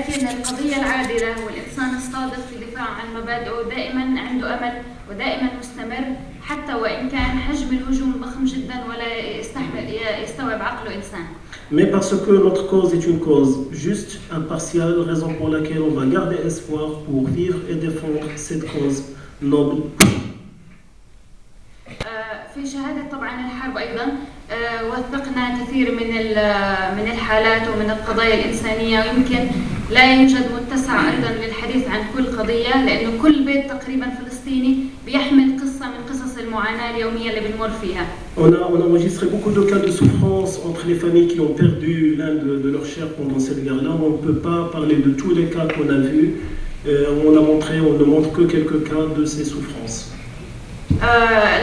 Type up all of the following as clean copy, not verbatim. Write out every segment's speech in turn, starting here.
لكن القضية العادلة والإنسان الصادق في دفاع عن مبادئه دائما عنده أمل ودائما مستمر حتى وإن كان حجم الهجوم ضخم جدا ولا يستوعب عقله إنسان. Mais parce que notre cause est une cause juste, impartiale, raison pour laquelle on va garder espoir pour vivre et défendre cette cause noble. في شهادة طبعا الحرب أيضا وثقنا كثير من الحالات ومن القضايا الإنسانية ويمكن لا يوجد متسع أيضا للحديث عن كل قضية لأنه كل بيت تقريبا فلسطيني بيحمل قصة من قصص المعاناة اليومية اللي بنمر فيها. On a enregistré beaucoup de cas de souffrance entre les familles qui ont perdu l'un de leurs chers pendant cette guerre-là. On ne peut pas parler de tous les cas qu'on a vus. On ne montre que quelques cas de ces souffrances.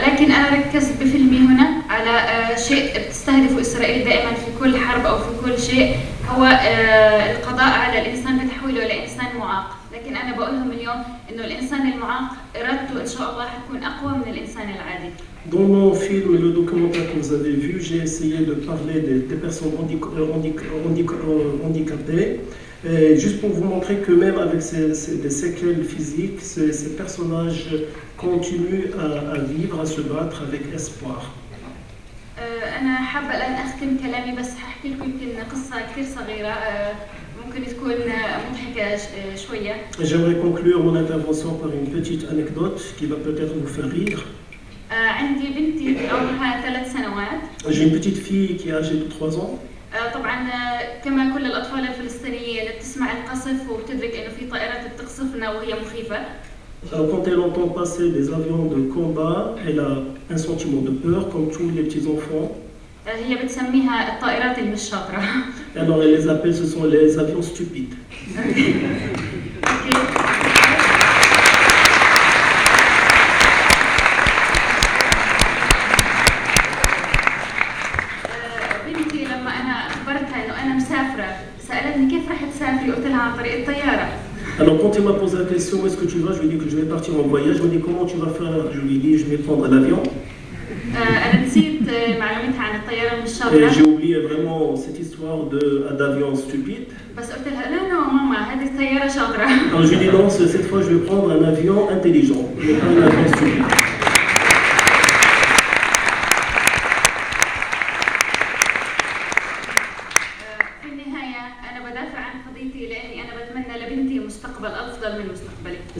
لكن أنا ركزت بفيلمي هنا على شيء بتستهدفه إسرائيل دائما في كل حرب أو في كل شيء هو القضاء على الإنسان بتحويله إلى إنسان معاق. لكن أنا بقولهم اليوم إنه الإنسان المعاق إرادته إن شاء الله حتكون أقوى من الإنسان العادي. Dans mon film, le documentaire que vous avez vu, j'ai essayé de parler des personnes handicapées. Juste pour vous montrer que même avec des séquelles physiques, ces personnages continuent à vivre, à se battre avec espoir. أنا حابة الآن أختم كلامي بس هحكي لكم يمكن قصة كثير صغيرة ممكن تكون مضحكة شوية. J'aimerais conclure mon intervention par une petite anecdote qui va peut-être vous faire rire. عندي بنتي عمرها 3 سنوات. J'ai une petite fille qui est âgée de 3 ans. طبعا كما كل الأطفال الفلسطينيين بتسمع القصف وبتدرك إنه في طائرات بتقصفنا وهي مخيفة. Quand elle entend passer des avions de combat, elle a un sentiment de peur comme tous les petits enfants. هي بتسميها الطائرات المش شاطرة. Alors elle les appelle, ce sont les avions stupides. بنتي لما أنا أخبرتها إنه أنا مسافرة سألتني كيف رح تسافري؟ قلت لها عن طريق الطيارة. Alors quand il m'a posé la question où est-ce que tu vas, je lui ai dit que je vais partir en voyage. Je me dis comment tu vas faire, je lui ai dit je vais prendre l'avion. Et j'ai oublié vraiment cette histoire d'avion stupide. Alors je lui ai dit non, cette fois je vais prendre un avion intelligent, mais pas un avion stupide.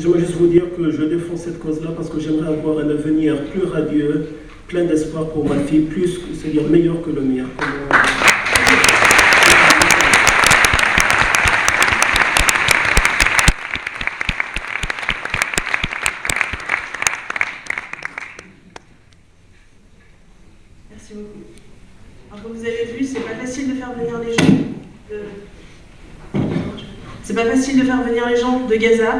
J'aimerais juste vous dire que je défends cette cause-là parce que j'aimerais avoir un avenir plus radieux, plein d'espoir pour ma fille, c'est-à-dire meilleur que le mien. Merci beaucoup. Alors, comme vous avez vu, c'est pas facile de faire venir les gens C'est pas facile de faire venir les gens de Gaza,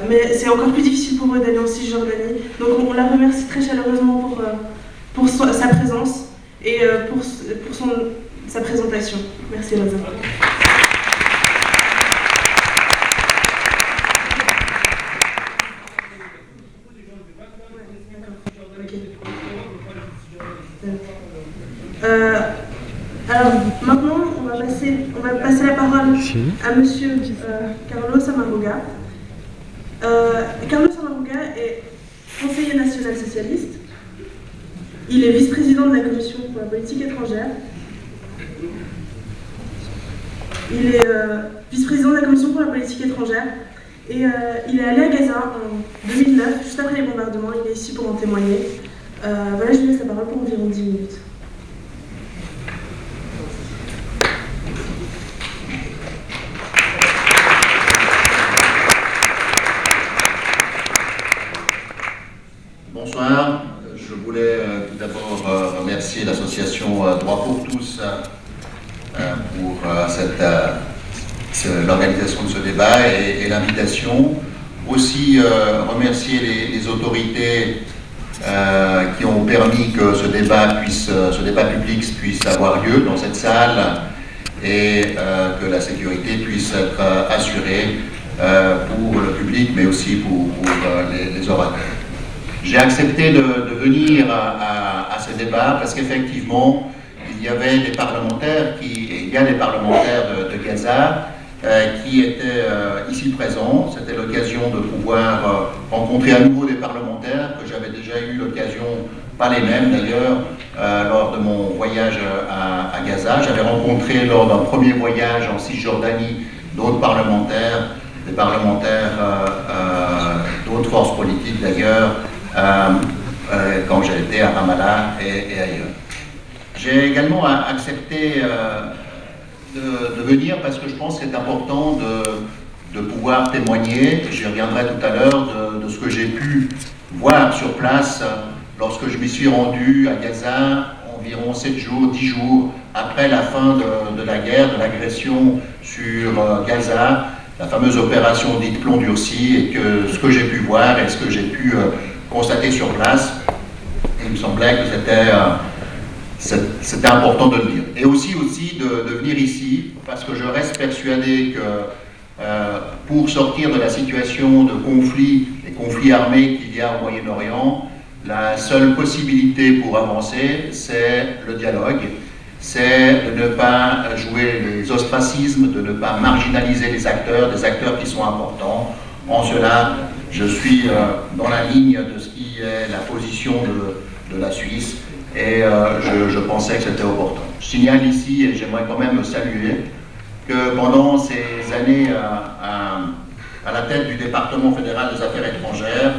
mais c'est encore plus difficile pour eux d'aller en Cisjordanie. Donc on la remercie très chaleureusement pour sa présence et pour sa présentation. Merci Rosa. Alors maintenant, on va passer la parole à Monsieur Carlos Amaruga. Carlos Amaruga est conseiller national socialiste. Il est vice-président de la Commission pour la politique étrangère. Il est vice-président de la Commission pour la politique étrangère. Et il est allé à Gaza en 2009, juste après les bombardements. Il est ici pour en témoigner. Voilà, je lui laisse la parole pour environ 10 minutes. Bonsoir, je voulais tout d'abord remercier l'association Droit pour tous pour l'organisation de ce débat et l'invitation. Aussi remercier les autorités qui ont permis que ce débat public puisse avoir lieu dans cette salle et que la sécurité puisse être assurée pour le public mais aussi pour les orateurs. J'ai accepté de venir à ce débat parce qu'effectivement, il y avait des parlementaires, il y a des parlementaires de Gaza qui étaient ici présents. C'était l'occasion de pouvoir rencontrer à nouveau des parlementaires que j'avais déjà eu l'occasion, pas les mêmes d'ailleurs, lors de mon voyage à Gaza. J'avais rencontré lors d'un premier voyage en Cisjordanie d'autres parlementaires, des parlementaires d'autres forces politiques d'ailleurs, quand j'ai été à Ramallah et ailleurs. J'ai également accepté de venir parce que je pense que c'est important de pouvoir témoigner, j'y reviendrai tout à l'heure, de ce que j'ai pu voir sur place lorsque je m'y suis rendu à Gaza environ 7 jours, 10 jours après la fin de la guerre, de l'agression sur Gaza, la fameuse opération dite Plomb Durci, et que ce que j'ai pu voir et ce que j'ai pu constater sur place, il me semblait que c'était important de le dire. Et aussi de venir ici, parce que je reste persuadé que pour sortir de la situation de conflit, des conflits armés qu'il y a au Moyen-Orient, la seule possibilité pour avancer, c'est le dialogue, c'est de ne pas jouer les ostracismes, de ne pas marginaliser les acteurs, des acteurs qui sont importants. En cela, je suis dans la ligne de ce qui est la position de la Suisse, et je pensais que c'était opportun. Je signale ici, et j'aimerais quand même saluer, que pendant ces années à la tête du département fédéral des affaires étrangères,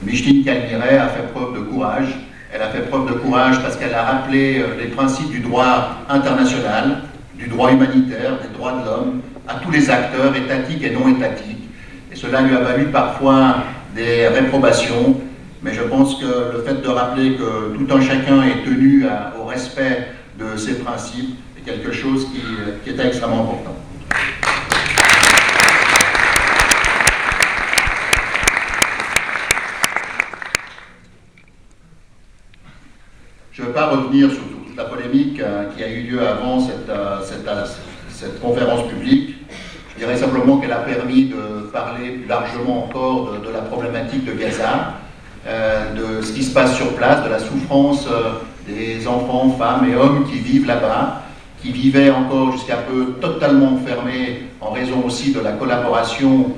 Micheline Calmiret a fait preuve de courage. Elle a fait preuve de courage parce qu'elle a rappelé les principes du droit international, du droit humanitaire, des droits de l'homme, à tous les acteurs étatiques et non étatiques. Et cela lui a valu parfois des réprobations, mais je pense que le fait de rappeler que tout un chacun est tenu au respect de ces principes est quelque chose qui est extrêmement important. Je ne veux pas revenir sur toute la polémique qui a eu lieu avant cette conférence publique. Je dirais simplement qu'elle a permis de parler plus largement encore de la problématique de Gaza, de ce qui se passe sur place, de la souffrance des enfants, femmes et hommes qui vivent là-bas, qui vivaient encore jusqu'à peu totalement fermés en raison aussi de la collaboration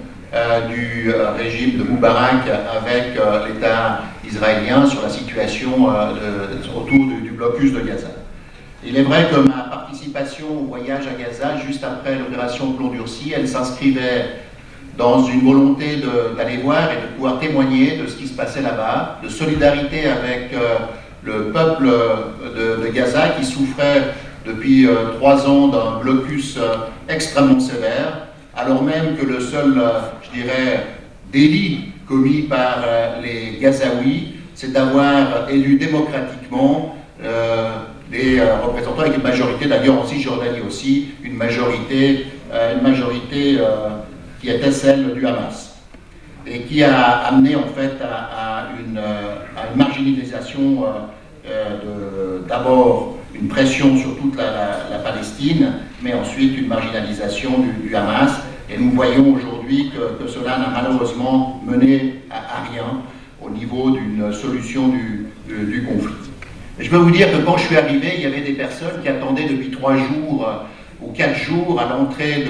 du régime de Moubarak avec l'État israélien sur la situation autour du blocus de Gaza. Il est vrai que ma participation au voyage à Gaza, juste après l'opération Plomb Durci, elle s'inscrivait dans une volonté d'aller voir et de pouvoir témoigner de ce qui se passait là-bas, de solidarité avec le peuple de Gaza qui souffrait depuis 3 ans d'un blocus extrêmement sévère, alors même que le seul, je dirais, délit commis par les Gazaouis, c'est d'avoir élu démocratiquement des représentants avec une majorité, d'ailleurs en Cisjordanie aussi, une majorité qui était celle du Hamas, et qui a amené en fait à une marginalisation d'abord une pression sur toute la Palestine, mais ensuite une marginalisation du Hamas. Et nous voyons aujourd'hui que cela n'a malheureusement mené à rien au niveau d'une solution du conflit. Et je peux vous dire que quand je suis arrivé, il y avait des personnes qui attendaient depuis 3 jours ou 4 jours à l'entrée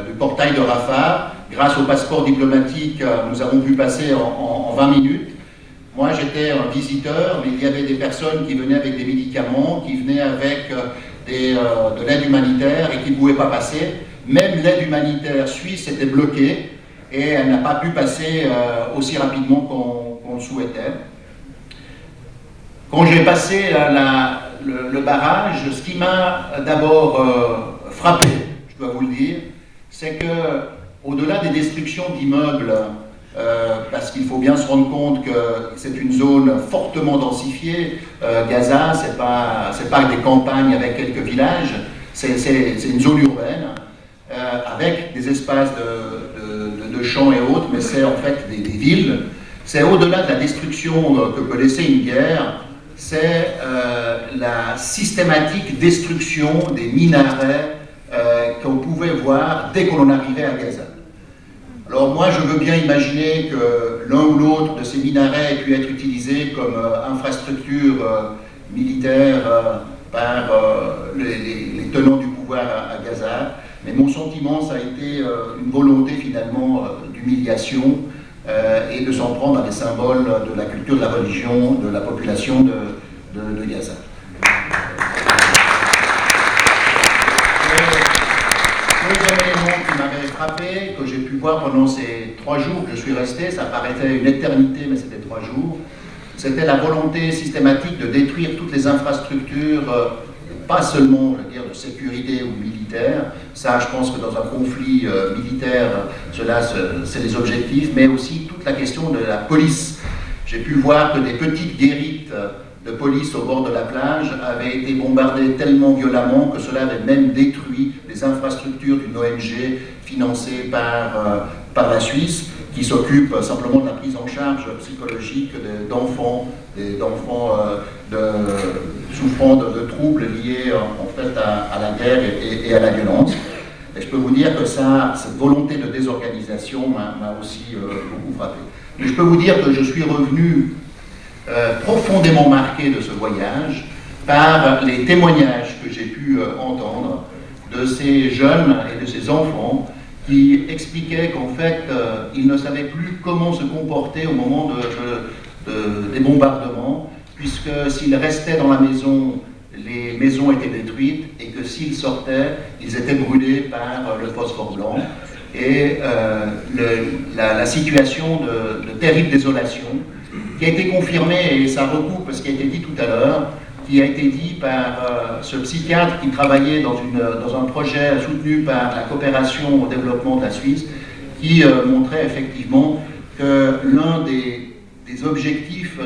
du portail de Rafah. Grâce au passeport diplomatique, nous avons pu passer en 20 minutes. Moi, j'étais un visiteur, mais il y avait des personnes qui venaient avec des médicaments, qui venaient avec de l'aide humanitaire et qui ne pouvaient pas passer. Même l'aide humanitaire suisse était bloquée et elle n'a pas pu passer aussi rapidement qu'on le souhaitait. Quand j'ai passé le barrage, ce qui m'a d'abord frappé, je dois vous le dire, c'est que au-delà des destructions d'immeubles, parce qu'il faut bien se rendre compte que c'est une zone fortement densifiée, Gaza, c'est pas des campagnes avec quelques villages, c'est une zone urbaine, avec des espaces de champs et autres, mais c'est en fait des villes. C'est au-delà de la destruction que peut laisser une guerre, c'est la systématique destruction des minarets qu'on pouvait voir dès qu'on en arrivait à Gaza. Alors moi, je veux bien imaginer que l'un ou l'autre de ces minarets ait pu être utilisé comme infrastructure militaire par les tenants du pouvoir à Gaza, Mais mon sentiment, ça a été une volonté finalement d'humiliation et de s'en prendre à des symboles de la culture, de la religion, de la population de Gaza. Deuxième élément qui m'avait frappé, que j'ai pu voir pendant ces 3 jours que je suis resté, ça paraissait une éternité, mais c'était 3 jours, c'était la volonté systématique de détruire toutes les infrastructures, pas seulement, je veux dire, de sécurité ou militaire, ça je pense que dans un conflit militaire, cela c'est les objectifs, mais aussi toute la question de la police. J'ai pu voir que des petites guérites de police au bord de la plage avaient été bombardées tellement violemment que cela avait même détruit les infrastructures d'une ONG financée par la Suisse, qui s'occupe simplement de la prise en charge psychologique d'enfants souffrant de troubles liés en fait à la guerre et à la violence. Et je peux vous dire que cette volonté de désorganisation m'a aussi beaucoup frappé. Mais je peux vous dire que je suis revenu profondément marqué de ce voyage par les témoignages que j'ai pu entendre de ces jeunes et de ces enfants qui expliquaient qu'en fait, ils ne savaient plus comment se comporter au moment des bombardements, puisque s'ils restaient dans la maison, les maisons étaient détruites, et que s'ils sortaient, ils étaient brûlés par le phosphore blanc. Et la situation de terrible désolation, qui a été confirmée, et ça recoupe ce qui a été dit tout à l'heure, qui a été dit par ce psychiatre qui travaillait dans un projet soutenu par la coopération au développement de la Suisse, qui montrait effectivement que l'un des objectifs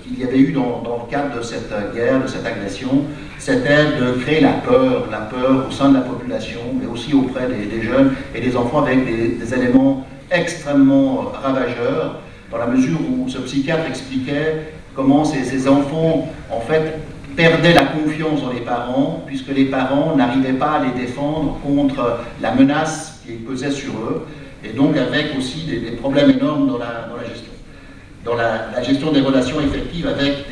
qu'il y avait eu dans le cadre de cette guerre, de cette agression, c'était de créer la peur au sein de la population, mais aussi auprès des jeunes et des enfants, avec des éléments extrêmement ravageurs, dans la mesure où ce psychiatre expliquait comment ces enfants, en fait, perdaient la confiance dans les parents, puisque les parents n'arrivaient pas à les défendre contre la menace qui pesait sur eux, et donc avec aussi des problèmes énormes dans la gestion. Dans la gestion des relations effectives, avec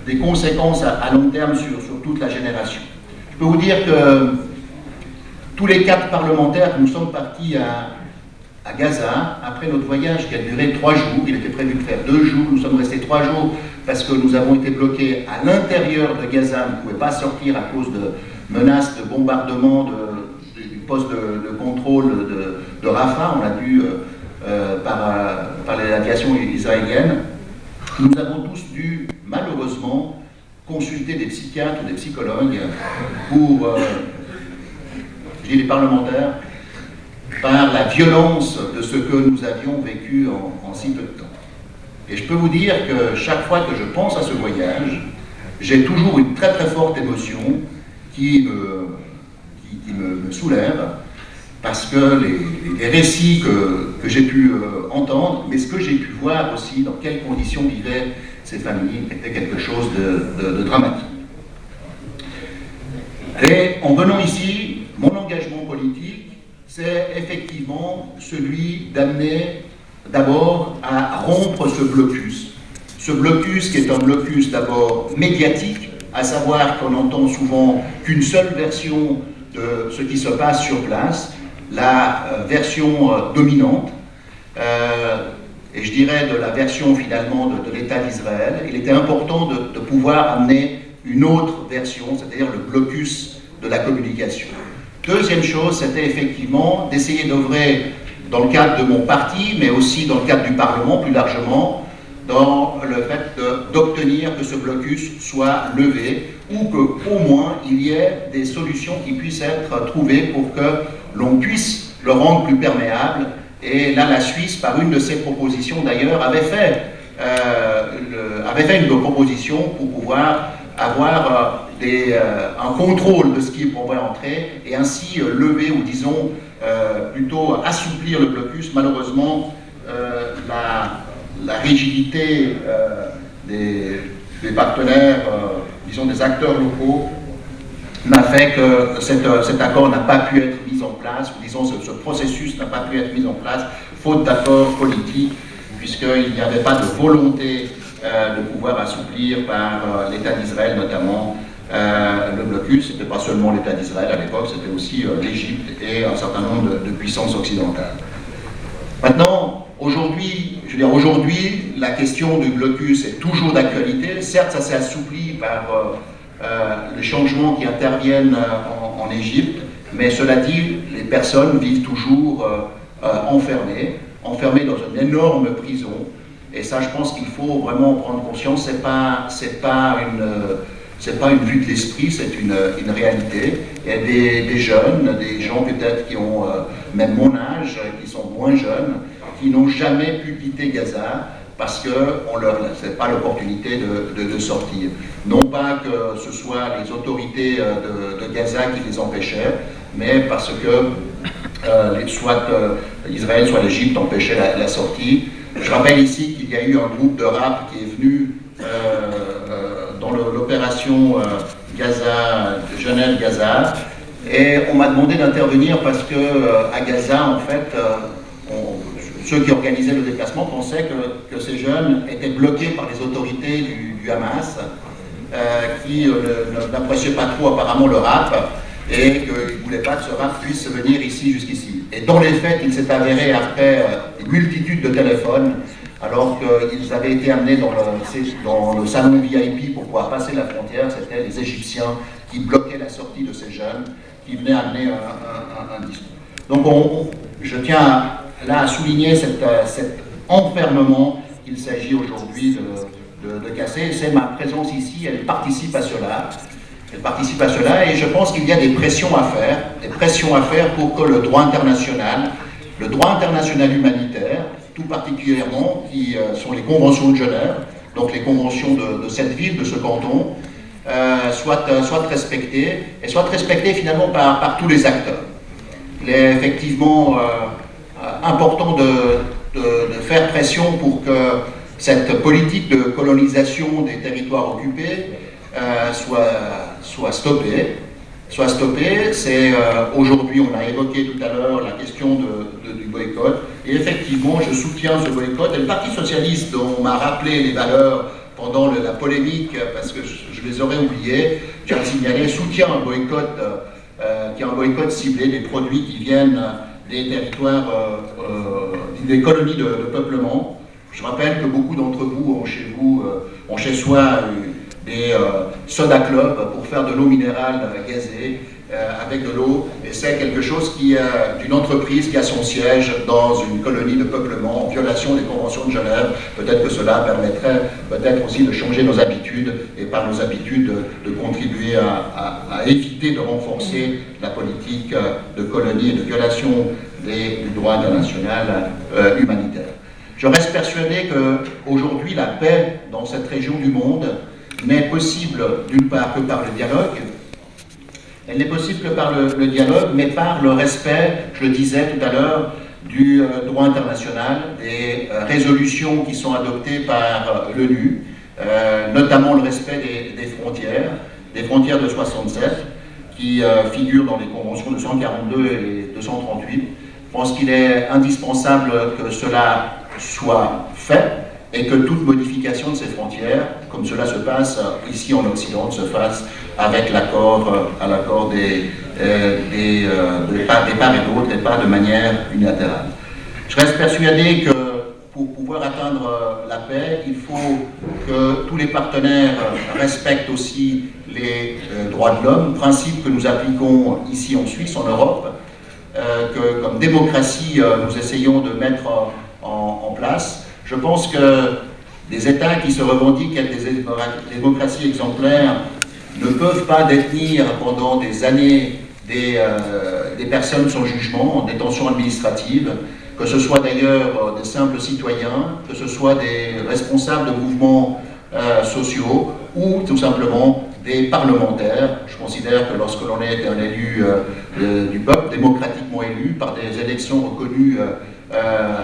des conséquences à long terme sur toute la génération. Je peux vous dire que tous les 4 parlementaires, nous sommes partis à Gaza, après notre voyage qui a duré 3 jours, il était prévu de faire 2 jours, nous sommes restés 3 jours parce que nous avons été bloqués à l'intérieur de Gaza, nous ne pouvions pas sortir à cause de menaces de bombardement du poste de contrôle de Rafah, on l'a vu par l'aviation israélienne. Nous avons tous dû malheureusement consulter des psychiatres ou des psychologues pour, je dis les parlementaires, par la violence de ce que nous avions vécu en si peu de temps. Et je peux vous dire que chaque fois que je pense à ce voyage, j'ai toujours une très très forte émotion qui me soulève, parce que les récits que j'ai pu entendre, mais ce que j'ai pu voir aussi, dans quelles conditions vivaient ces familles, était quelque chose de dramatique. Et en venant ici, mon engagement politique, c'est effectivement celui d'amener d'abord à rompre ce blocus. Ce blocus qui est un blocus d'abord médiatique, à savoir qu'on entend souvent qu'une seule version de ce qui se passe sur place, la version dominante, et je dirais de la version finalement de l'État d'Israël. Il était important de pouvoir amener une autre version, c'est-à-dire le blocus de la communication. Deuxième chose, c'était effectivement d'essayer d'œuvrer dans le cadre de mon parti, mais aussi dans le cadre du Parlement plus largement, dans le fait d'obtenir que ce blocus soit levé, ou qu'au moins il y ait des solutions qui puissent être trouvées pour que l'on puisse le rendre plus perméable. Et là, la Suisse, par une de ses propositions d'ailleurs, avait fait une proposition pour pouvoir avoir un contrôle de ce qui pourrait entrer, et ainsi lever, ou disons plutôt assouplir le blocus. Malheureusement, la rigidité des partenaires, disons des acteurs locaux, n'a fait que cet accord n'a pas pu être mis en place, ou disons ce processus n'a pas pu être mis en place, faute d'accord politique, puisqu'il n'y avait pas de volonté de pouvoir assouplir par l'État d'Israël notamment le blocus, c'était pas seulement l'État d'Israël à l'époque, c'était aussi l'Égypte et un certain nombre de puissances occidentales. Maintenant, aujourd'hui, je veux dire, aujourd'hui, la question du blocus est toujours d'actualité. Certes, ça s'est assoupli par les changements qui interviennent en Égypte, mais cela dit, les personnes vivent toujours enfermées dans une énorme prison. Et ça, je pense qu'il faut vraiment prendre conscience. C'est pas une vue de l'esprit, c'est une réalité. Il y a des jeunes, des gens peut-être qui ont même mon âge, qui sont moins jeunes, qui n'ont jamais pu quitter Gaza parce qu'on leur laissait pas l'opportunité de sortir. Non pas que ce soit les autorités de Gaza qui les empêchaient, mais parce que soit Israël, soit l'Égypte empêchaient la sortie. Je rappelle ici qu'il y a eu un groupe de rap qui est venu dans l'opération Genève-Gaza, et on m'a demandé d'intervenir parce que à Gaza, en fait, ceux qui organisaient le déplacement pensaient que ces jeunes étaient bloqués par les autorités du Hamas, qui n'appréciaient pas trop apparemment le rap, et qu'ils ne voulaient pas que ce rap puisse venir ici, jusqu'ici. Et dans les faits, il s'est avéré, après une multitude de téléphones, alors qu'ils avaient été amenés dans le salon VIP pour pouvoir passer la frontière, c'était les Égyptiens qui bloquaient la sortie de ces jeunes, qui venaient amener un discours. Donc je tiens là à souligner cet enfermement qu'il s'agit aujourd'hui de casser. C'est ma présence ici, elle participe à cela. Elle participe à cela, et je pense qu'il y a des pressions à faire pour que le droit international humanitaire, tout particulièrement, qui sont les conventions de Genève, donc les conventions de cette ville, de ce canton, soient respectées, et soient respectées finalement par tous les acteurs. Il est effectivement important de faire pression pour que cette politique de colonisation des territoires occupés soit stoppée. C'est aujourd'hui, on a évoqué tout à l'heure la question du boycott, et effectivement je soutiens ce boycott, et le Parti Socialiste, dont on m'a rappelé les valeurs pendant la polémique, parce que je les aurais oubliées, j'ai signalé, soutient un boycott qui est un boycott ciblé des produits qui viennent des territoires, des colonies de peuplement. Je rappelle que beaucoup d'entre vous ont chez soi des soda club pour faire de l'eau minérale gazée avec de l'eau, et c'est quelque chose d'une entreprise qui a son siège dans une colonie de peuplement en violation des conventions de Genève. Peut-être que cela permettrait peut-être aussi de changer nos habitudes, et par nos habitudes de contribuer à éviter de renforcer la politique de colonie et de violation du droit international humanitaire. Je reste persuadé qu'aujourd'hui la paix dans cette région du monde n'est possible d'une part que par le dialogue. Elle n'est possible que par le dialogue, mais par le respect, je le disais tout à l'heure, du droit international, des résolutions qui sont adoptées par l'ONU, notamment le respect des frontières de 67, qui figurent dans les conventions de 142 et 238. Je pense qu'il est indispensable que cela soit fait, et que toute modification de ces frontières, comme cela se passe ici en Occident, se fasse avec l'accord des parts et d'autres, et pas de manière unilatérale. Je reste persuadé que pour pouvoir atteindre la paix, il faut que tous les partenaires respectent aussi les droits de l'homme, principe que nous appliquons ici en Suisse, en Europe, que comme démocratie, nous essayons de mettre en place. Je pense que des États qui se revendiquent être des démocraties exemplaires ne peuvent pas détenir pendant des années des personnes sans jugement, en détention administrative, que ce soit d'ailleurs des simples citoyens, que ce soit des responsables de mouvements sociaux, ou tout simplement des parlementaires. Je considère que lorsque l'on est un élu du peuple, démocratiquement élu, par des élections reconnues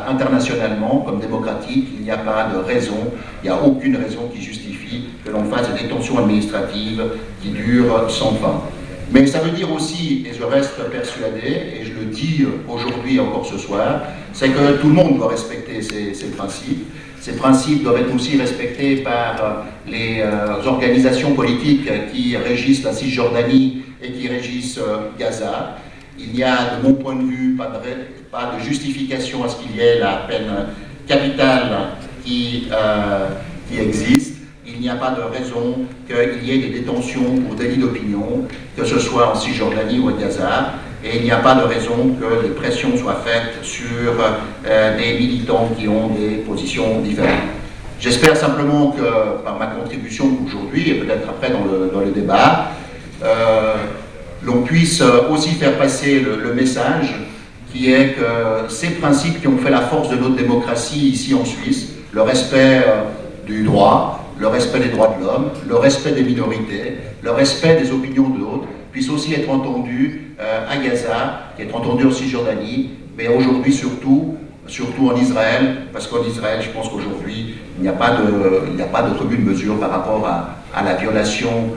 internationalement comme démocratiques, il n'y a pas de raison, il n'y a aucune raison qui justifie que l'on fasse des détentions administratives qui durent sans fin. Mais ça veut dire aussi, et je reste persuadé, et je le dis aujourd'hui encore ce soir, c'est que tout le monde doit respecter ces principes. Ces principes doivent être aussi respectés par les organisations politiques qui régissent la Cisjordanie et qui régissent Gaza. Il n'y a, de mon point de vue, pas de justification à ce qu'il y ait la peine capitale qui existe. Il n'y a pas de raison qu'il y ait des détentions pour délit d'opinion, que ce soit en Cisjordanie ou à Gaza, et il n'y a pas de raison que des pressions soient faites sur des militants qui ont des positions différentes. J'espère simplement que, par ma contribution aujourd'hui, et peut-être après dans le débat, l'on puisse aussi faire passer le message qui est que ces principes qui ont fait la force de notre démocratie ici en Suisse, le respect du droit, le respect des droits de l'homme, le respect des minorités, le respect des opinions de l'autre, puissent aussi être entendus à Gaza, être entendus en Cisjordanie, mais aujourd'hui surtout en Israël, parce qu'en Israël, je pense qu'aujourd'hui, il n'y a pas de commune mesure par rapport à la violation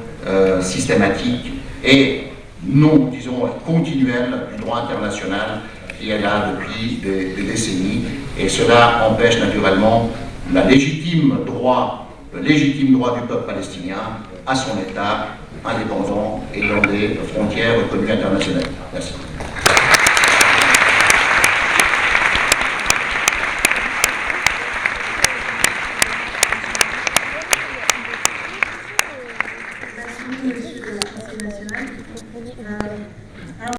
systématique et non, disons, continuelle du droit international qui est là depuis des décennies, et cela empêche naturellement le légitime droit du peuple palestinien à son État indépendant et dans des frontières reconnues internationales. Merci. Merci beaucoup, Monsieur le Conseil national.